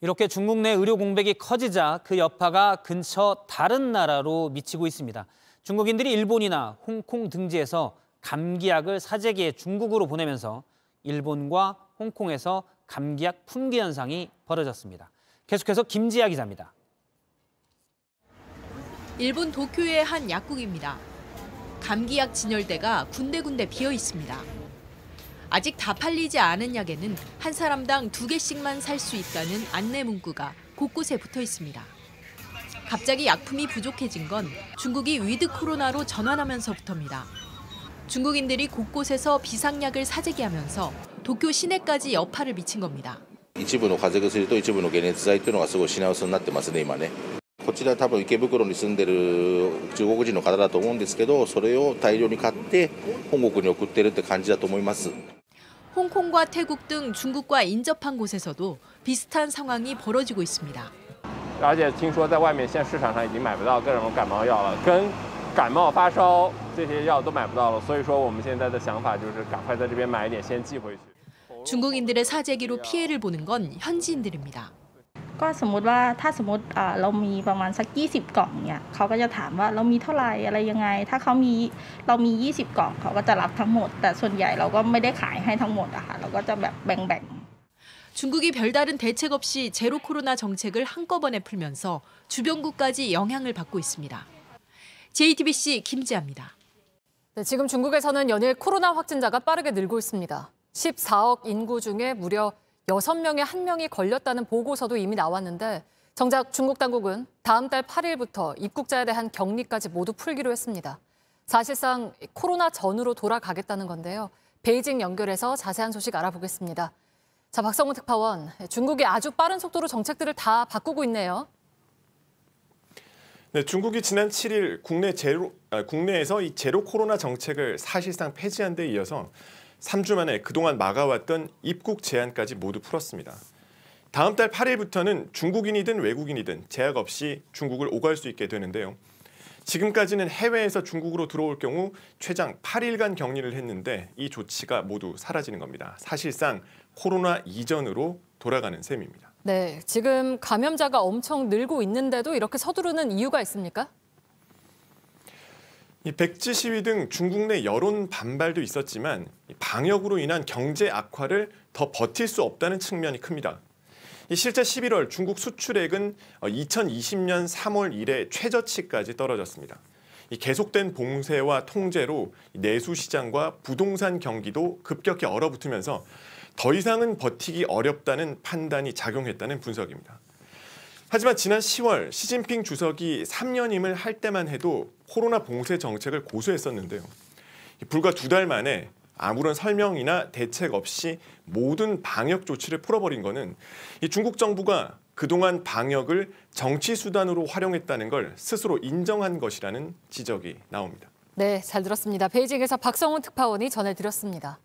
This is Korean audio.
이렇게 중국 내 의료 공백이 커지자 그 여파가 근처 다른 나라로 미치고 있습니다. 중국인들이 일본이나 홍콩 등지에서 감기약을 사재기에 중국으로 보내면서 일본과 홍콩에서 감기약 품귀 현상이 벌어졌습니다. 계속해서 김지아 기자입니다. 일본 도쿄의 한 약국입니다. 감기약 진열대가 군데군데 비어 있습니다. 아직 다 팔리지 않은 약에는 한 사람당 2개씩만 살 수 있다는 안내 문구가 곳곳에 붙어 있습니다. 갑자기 약품이 부족해진 건 중국이 위드 코로나로 전환하면서부터입니다. 중국인들이 곳곳에서 비상약을 사재기하면서 도쿄 시내까지 여파를 미친 겁니다. 一部の風邪薬と一部の解熱剤というのがすごい品薄になってますね、今ね。こちら多分池袋に住んでる中国人の方だと思うんですけど、それを大量に買って本国に送ってるって感じだと思います。 홍콩과 태국 등 중국과 인접한 곳에서도 비슷한 상황이 벌어지고 있습니다. 而且听说在外面现在市场上已经买不到各种感冒药了，跟感冒发烧这些药都买不到了，所以说我们现在的想法就是赶快在这边买一点先寄回去。 중국인들의 사재기로 피해를 보는 건 현지인들입니다. ก็สมมติว่าถ้าสมมติเรามีประมาณสัก20กล่องเนี่ยเขาก็จะถามว่าเรามีเท่าไหร่อะไรยังไงถ้าเรามี20กล่องเขาก็จะรับทั้งหมดแต่ส่วนใหญ่เราก็ไม่ได้ขายให้ทั้งหมดอะค่ะเราก็จะแบบแบ่ง 중국이 별다른 대책 없이 제로 코로나 정책을 한꺼번에 풀면서 주변국까지 영향을 받고 있습니다. JTBC 김지아입니다. 네, 지금 중국에서는 연일 코로나 확진자가 빠르게 늘고 있습니다. 14억 인구 중에 무려 6명에 1명이 걸렸다는 보고서도 이미 나왔는데 정작 중국 당국은 다음 달 8일부터 입국자에 대한 격리까지 모두 풀기로 했습니다. 사실상 코로나 전으로 돌아가겠다는 건데요. 베이징 연결해서 자세한 소식 알아보겠습니다. 자, 박성훈 특파원, 중국이 아주 빠른 속도로 정책들을 다 바꾸고 있네요. 네, 중국이 지난 7일 국내에서 이 제로 코로나 정책을 사실상 폐지한 데 이어서 3주 만에 그동안 막아왔던 입국 제한까지 모두 풀었습니다. 다음 달 8일부터는 중국인이든 외국인이든 제약 없이 중국을 오갈 수 있게 되는데요. 지금까지는 해외에서 중국으로 들어올 경우 최장 8일간 격리를 했는데 이 조치가 모두 사라지는 겁니다. 사실상 코로나 이전으로 돌아가는 셈입니다. 네, 지금 감염자가 엄청 늘고 있는데도 이렇게 서두르는 이유가 있습니까? 이 백지 시위 등 중국 내 여론 반발도 있었지만 방역으로 인한 경제 악화를 더 버틸 수 없다는 측면이 큽니다. 실제 11월 중국 수출액은 2020년 3월 이래 최저치까지 떨어졌습니다. 계속된 봉쇄와 통제로 내수 시장과 부동산 경기도 급격히 얼어붙으면서 더 이상은 버티기 어렵다는 판단이 작용했다는 분석입니다. 하지만 지난 10월 시진핑 주석이 3년임을 할 때만 해도 코로나 봉쇄 정책을 고수했었는데요. 불과 2달 만에 아무런 설명이나 대책 없이 모든 방역 조치를 풀어버린 것은 이 중국 정부가 그동안 방역을 정치 수단으로 활용했다는 걸 스스로 인정한 것이라는 지적이 나옵니다. 네, 잘 들었습니다. 베이징에서 박성훈 특파원이 전해드렸습니다.